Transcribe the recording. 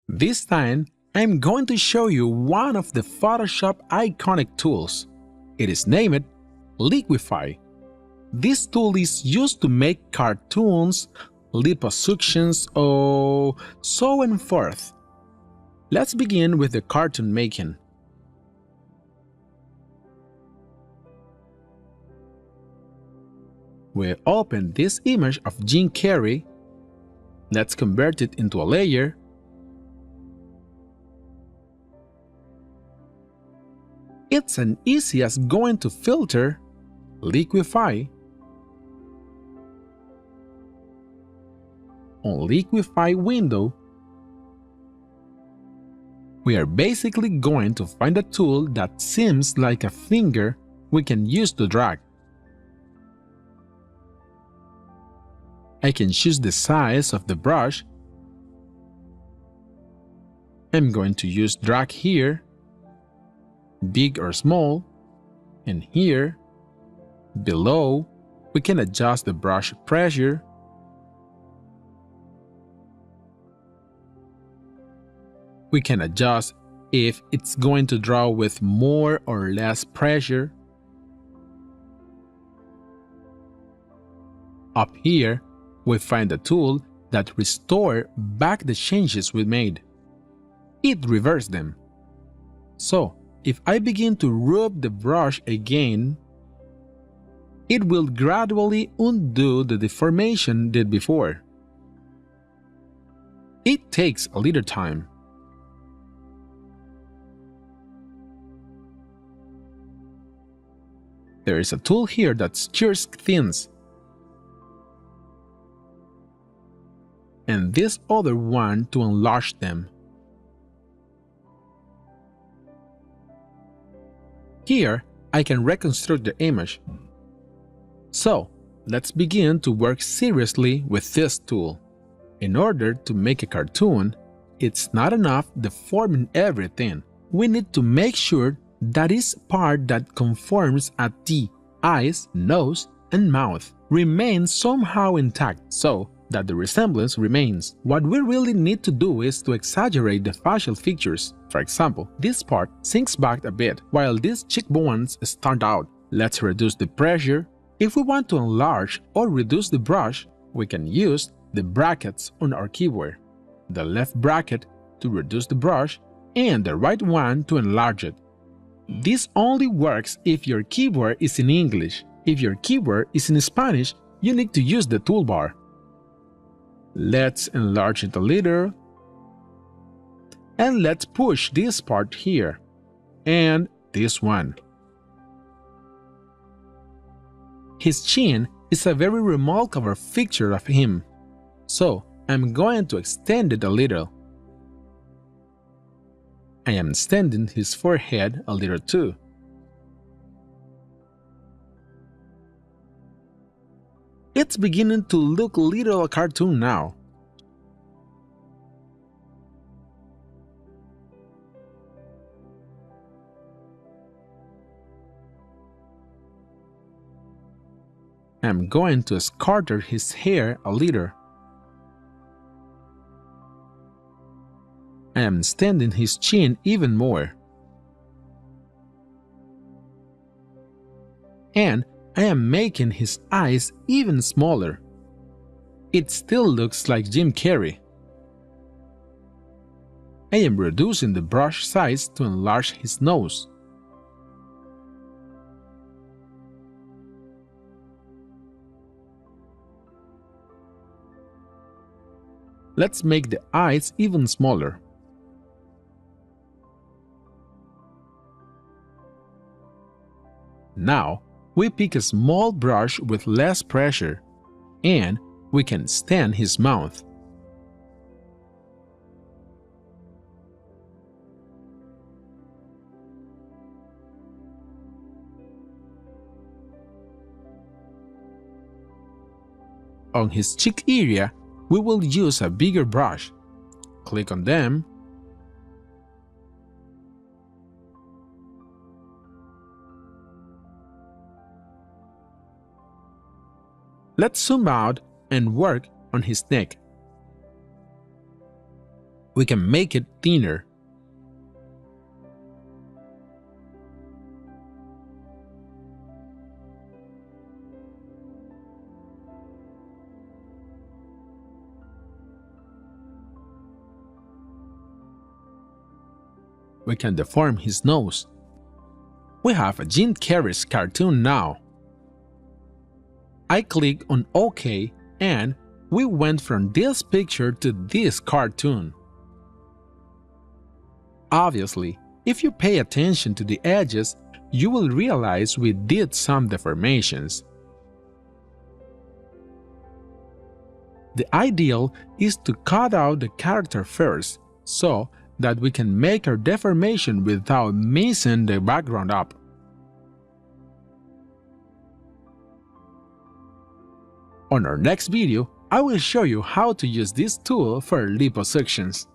This time, I'm going to show you one of the Photoshop iconic tools. It is named Liquify. This tool is used to make cartoons, liposuctions, or so and forth. Let's begin with the cartoon making. We open this image of Jim Carrey. Let's convert it into a layer. It's as easy as going to Filter, Liquify. On Liquify window, we are basically going to find a tool that seems like a finger we can use to drag. I can choose the size of the brush. I'm going to use drag here, big or small, and here, below, we can adjust the brush pressure. We can adjust if it's going to draw with more or less pressure. Up here, we find a tool that restores back the changes we made. It reverses them. So, if I begin to rub the brush again, it will gradually undo the deformation did before. It takes a little time. There is a tool here that skewers things, and this other one to enlarge them. Here, I can reconstruct the image. So, let's begin to work seriously with this tool. In order to make a cartoon, it's not enough deforming everything. We need to make sure that each part that conforms at the eyes, nose, and mouth remains somehow intact so that the resemblance remains. What we really need to do is to exaggerate the facial features. For example, this part sinks back a bit, while these cheekbones stand out. Let's reduce the pressure. If we want to enlarge or reduce the brush, we can use the brackets on our keyboard. The left bracket to reduce the brush, and the right one to enlarge it. This only works if your keyboard is in English. If your keyboard is in Spanish, you need to use the toolbar. Let's enlarge it a little. And let's push this part here. And this one. His chin is a very remarkable feature of him. So, I'm going to extend it a little. I am extending his forehead a little too. It's beginning to look a little a cartoon now. I'm going to scatter his hair a little. I am extending his chin even more. And I am making his eyes even smaller. It still looks like Jim Carrey. I am reducing the brush size to enlarge his nose. Let's make the eyes even smaller. Now, we pick a small brush with less pressure, and we can extend his mouth. On his cheek area, we will use a bigger brush. Click on them. Let's zoom out and work on his neck. We can make it thinner. We can deform his nose. We have a Jim Carrey's cartoon now. I click on OK and we went from this picture to this cartoon. Obviously, if you pay attention to the edges, you will realize we did some deformations. The ideal is to cut out the character first, so that we can make our deformation without messing the background up. On our next video, I will show you how to use this tool for liposuctions.